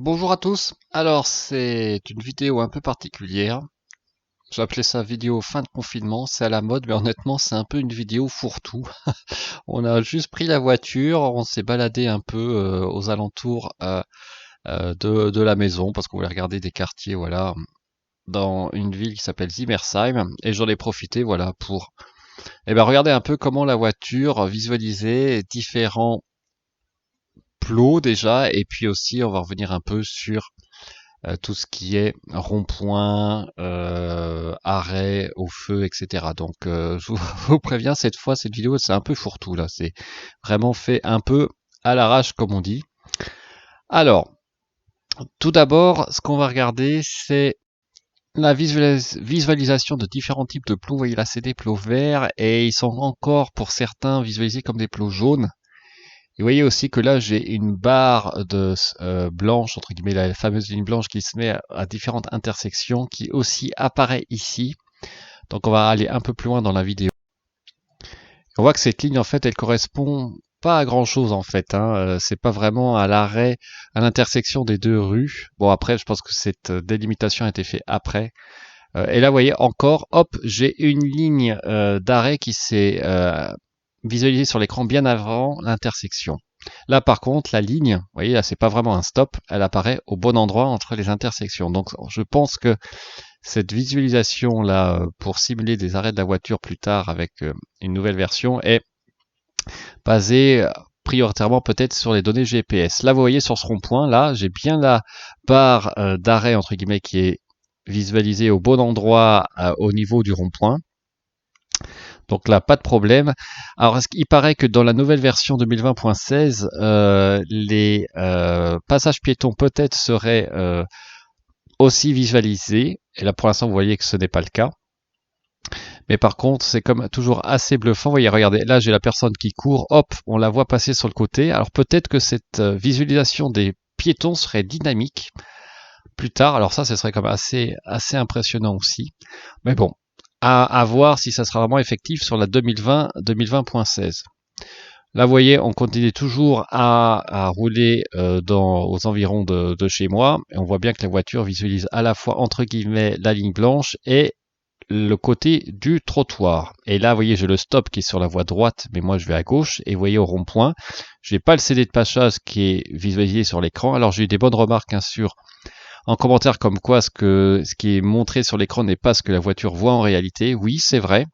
Bonjour à tous. Alors, c'est une vidéo un peu particulière. J'ai appelé ça vidéo fin de confinement. C'est à la mode, mais honnêtement, c'est un peu une vidéo fourre-tout. On a juste pris la voiture, on s'est baladé un peu aux alentours de la maison parce qu'on voulait regarder des quartiers, voilà, dans une ville qui s'appelle Zimmersheim. Et j'en ai profité, voilà, pour regarder un peu comment la voiture visualisait différents plots déjà, et puis aussi on va revenir un peu sur tout ce qui est rond-point, arrêt au feu, etc. Donc, je vous, vous préviens, cette fois, cette vidéo, c'est un peu fourre-tout, là. C'est vraiment fait un peu à l'arrache, comme on dit. Alors, tout d'abord, ce qu'on va regarder, c'est la visualisation de différents types de plots. Vous voyez là, c'est des plots verts et ils sont encore, pour certains, visualisés comme des plots jaunes. Et vous voyez aussi que là, j'ai une barre de blanche, entre guillemets, la fameuse ligne blanche qui se met à différentes intersections, qui aussi apparaît ici. Donc on va aller un peu plus loin dans la vidéo. On voit que cette ligne, en fait, elle correspond pas à grand chose, en fait. C'est pas vraiment à l'arrêt, à l'intersection des deux rues. Bon, après, je pense que cette délimitation a été faite après. Et là, vous voyez encore, hop, j'ai une ligne d'arrêt qui s'est visualisée sur l'écran bien avant l'intersection. Là, par contre, la ligne, vous voyez, là, c'est pas vraiment un stop, elle apparaît au bon endroit entre les intersections. Donc, je pense que cette visualisation là, pour simuler des arrêts de la voiture plus tard avec une nouvelle version, est basée prioritairement peut-être sur les données GPS. Là, vous voyez sur ce rond-point, là, j'ai bien la barre d'arrêt entre guillemets qui est visualisée au bon endroit au niveau du rond-point. Donc là, pas de problème. Alors, il paraît que dans la nouvelle version 2020.16, les passages piétons peut-être seraient aussi visualisés. Et là, pour l'instant, vous voyez que ce n'est pas le cas. Mais par contre, c'est comme toujours assez bluffant. Vous voyez, regardez, là, j'ai la personne qui court. Hop, on la voit passer sur le côté. Alors peut-être que cette visualisation des piétons serait dynamique plus tard. Alors ça, ce serait comme assez impressionnant aussi. Mais bon, à voir si ça sera vraiment effectif sur la 2020.16. Là, vous voyez, on continue toujours à rouler aux environs de chez moi. Et on voit bien que la voiture visualise à la fois, entre guillemets, la ligne blanche et le côté du trottoir. Et là, vous voyez, j'ai le stop qui est sur la voie droite, mais moi, je vais à gauche. Et vous voyez, au rond-point, je n'ai pas le CD de passage qui est visualisé sur l'écran. Alors, j'ai eu des bonnes remarques, hein, en commentaire comme quoi ce qui est montré sur l'écran n'est pas ce que la voiture voit en réalité. Oui, c'est vrai,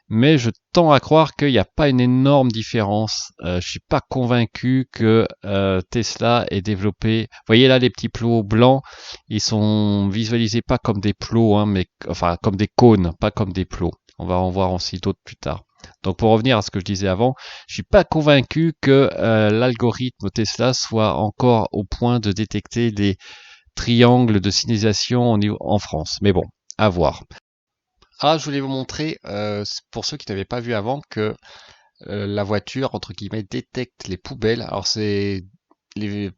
mais je tends à croire qu'il n'y a pas une énorme différence. Je suis pas convaincu que Tesla ait développé. Vous voyez là les petits plots blancs, ils sont visualisés pas comme des plots, hein, mais enfin comme des cônes, pas comme des plots. On va en voir aussi d'autres plus tard. Donc pour revenir à ce que je disais avant, je suis pas convaincu que l'algorithme Tesla soit encore au point de détecter des triangles de signalisation en France. Mais bon, à voir. Ah, je voulais vous montrer, pour ceux qui n'avaient pas vu avant, que la voiture, entre guillemets, détecte les poubelles. Alors, c'est les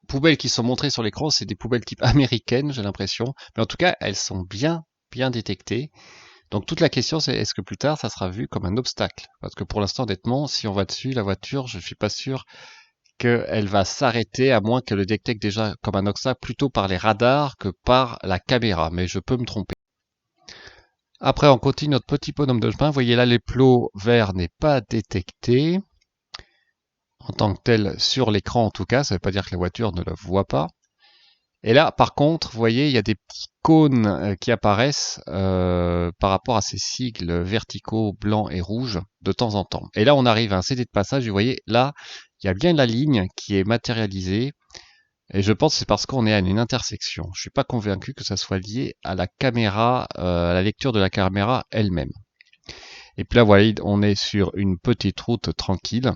poubelles qui sont montrées sur l'écran, c'est des poubelles type américaines, j'ai l'impression. Mais en tout cas, elles sont bien détectées. Donc, toute la question, c'est est-ce que plus tard, ça sera vu comme un obstacle? Parce que pour l'instant, honnêtement, si on va dessus, la voiture, je suis pas sûr qu'elle va s'arrêter, à moins qu'elle le détecte déjà comme un obstacle, plutôt par les radars que par la caméra. Mais je peux me tromper. Après, on continue notre petit bonhomme de chemin. Vous voyez là, les plots verts n'est pas détecté en tant que tel sur l'écran en tout cas. Ça ne veut pas dire que la voiture ne le voit pas. Et là, par contre, vous voyez, il y a des petits cônes qui apparaissent par rapport à ces sigles verticaux blancs et rouges de temps en temps. Et là, on arrive à un CD de passage. Et vous voyez, là, il y a bien la ligne qui est matérialisée. Et je pense que c'est parce qu'on est à une intersection. Je suis pas convaincu que ça soit lié à la caméra, à la lecture de la caméra elle-même. Et puis là, voilà, on est sur une petite route tranquille.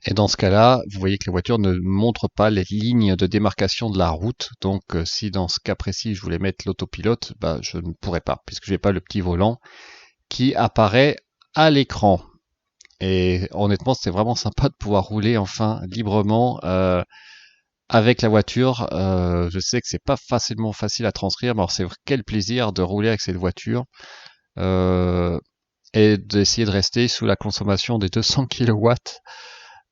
Et dans ce cas-là, vous voyez que la voiture ne montre pas les lignes de démarcation de la route. Donc, si dans ce cas précis, je voulais mettre l'autopilote, bah, je ne pourrais pas, puisque je n'ai pas le petit volant qui apparaît à l'écran. Et honnêtement, c'est vraiment sympa de pouvoir rouler enfin librement avec la voiture. Je sais que c'est pas facilement facile à transcrire, mais alors c'est quel plaisir de rouler avec cette voiture. Euh, et d'essayer de rester sous la consommation des 200 kW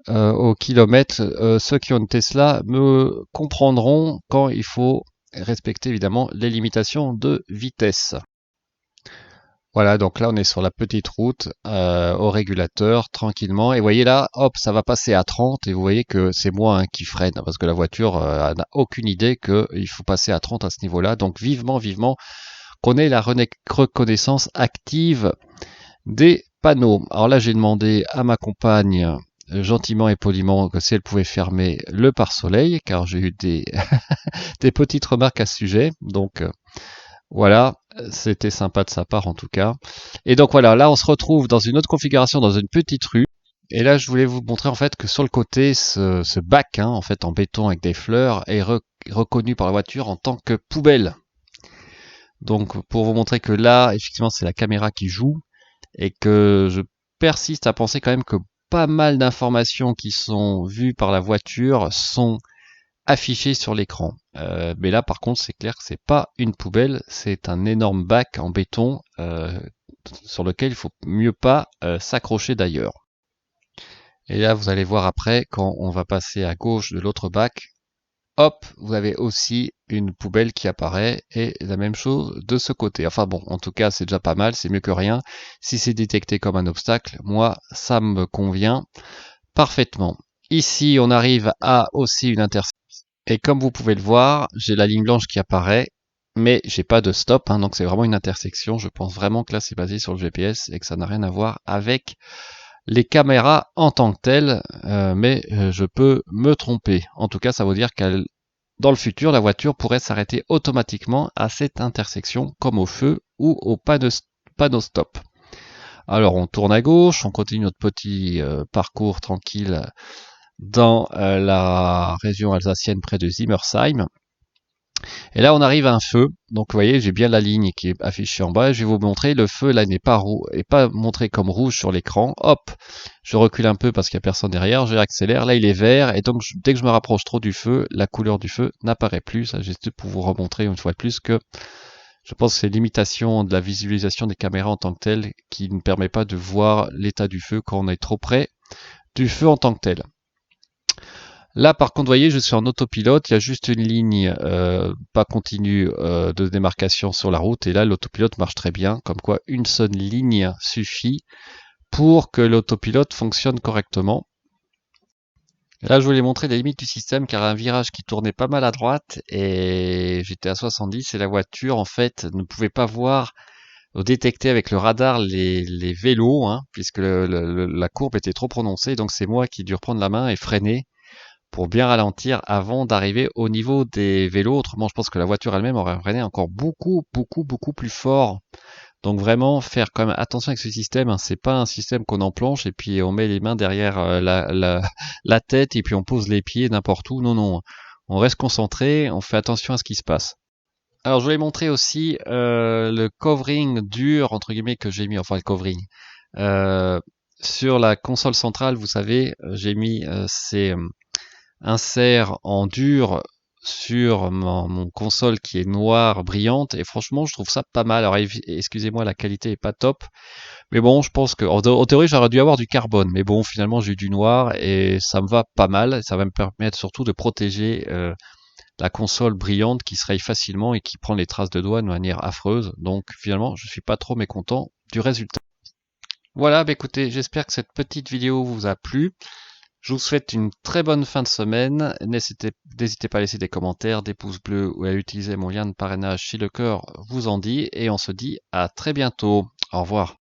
au kilomètre. Ceux qui ont une Tesla me comprendront quand il faut respecter évidemment les limitations de vitesse. Voilà, donc là on est sur la petite route au régulateur tranquillement et vous voyez là, hop, ça va passer à 30 et vous voyez que c'est moi qui freine parce que la voiture n'a aucune idée qu'il faut passer à 30 à ce niveau-là. Donc vivement, vivement qu'on ait la reconnaissance active des panneaux. Alors là j'ai demandé à ma compagne gentiment et poliment que si elle pouvait fermer le pare-soleil car j'ai eu des, des petites remarques à ce sujet. Donc voilà, c'était sympa de sa part en tout cas. Et donc voilà, là on se retrouve dans une autre configuration, dans une petite rue. Et là je voulais vous montrer en fait que sur le côté, ce bac en fait en béton avec des fleurs est reconnu par la voiture en tant que poubelle. Donc pour vous montrer que là, effectivement, c'est la caméra qui joue et que je persiste à penser quand même que pas mal d'informations qui sont vues par la voiture sont affiché sur l'écran. Mais là, par contre, c'est clair que c'est pas une poubelle, c'est un énorme bac en béton sur lequel il faut mieux pas s'accrocher d'ailleurs. Et là, vous allez voir après, quand on va passer à gauche de l'autre bac, hop, vous avez aussi une poubelle qui apparaît et la même chose de ce côté. Enfin bon, en tout cas, c'est déjà pas mal, c'est mieux que rien. Si c'est détecté comme un obstacle, moi, ça me convient parfaitement. Ici, on arrive à aussi une intersection. Et comme vous pouvez le voir, j'ai la ligne blanche qui apparaît, mais j'ai pas de stop, donc c'est vraiment une intersection. Je pense vraiment que là c'est basé sur le GPS et que ça n'a rien à voir avec les caméras en tant que telles, mais je peux me tromper. En tout cas, ça veut dire que dans le futur, la voiture pourrait s'arrêter automatiquement à cette intersection, comme au feu ou au panneau stop. Alors on tourne à gauche, on continue notre petit parcours tranquille dans la région alsacienne près de Zimmersheim. Et là, on arrive à un feu. Donc, vous voyez, j'ai bien la ligne qui est affichée en bas. Je vais vous montrer. Le feu, là, n'est pas montré comme rouge sur l'écran. Hop, je recule un peu parce qu'il n'y a personne derrière. J'accélère. Là, il est vert. Et donc, dès que je me rapproche trop du feu, la couleur du feu n'apparaît plus. Ça, juste pour vous remontrer une fois de plus que je pense que c'est l'imitation de la visualisation des caméras en tant que telle qui ne permet pas de voir l'état du feu quand on est trop près du feu en tant que tel. Là, par contre, vous voyez, je suis en autopilote, il y a juste une ligne pas continue de démarcation sur la route, et là, l'autopilote marche très bien, comme quoi une seule ligne suffit pour que l'autopilote fonctionne correctement. Et là, je voulais montrer les limites du système, car un virage qui tournait pas mal à droite, et j'étais à 70, et la voiture, en fait, ne pouvait pas voir ou détecter avec le radar les vélos, puisque la courbe était trop prononcée, donc c'est moi qui ai dû reprendre la main et freiner pour bien ralentir avant d'arriver au niveau des vélos. Autrement, je pense que la voiture elle-même aurait freiné encore beaucoup, beaucoup, beaucoup plus fort. Donc vraiment faire quand même attention avec ce système. C'est pas un système qu'on emplanche et puis on met les mains derrière la tête et puis on pose les pieds n'importe où. Non, non. On reste concentré, on fait attention à ce qui se passe. Alors je voulais montrer aussi le covering dur entre guillemets que j'ai mis, enfin le covering. Sur la console centrale, vous savez, j'ai mis ces insert en dur sur mon console qui est noire brillante et franchement je trouve ça pas mal. Alors excusez-moi, la qualité est pas top, mais bon, je pense que en théorie j'aurais dû avoir du carbone, mais bon, finalement j'ai eu du noir et ça me va pas mal. Ça va me permettre surtout de protéger la console brillante qui se raye facilement et qui prend les traces de doigts de manière affreuse. Donc finalement je suis pas trop mécontent du résultat. Voilà, bah écoutez, j'espère que cette petite vidéo vous a plu. Je vous souhaite une très bonne fin de semaine. N'hésitez pas à laisser des commentaires, des pouces bleus ou à utiliser mon lien de parrainage si le cœur vous en dit. Et on se dit à très bientôt. Au revoir.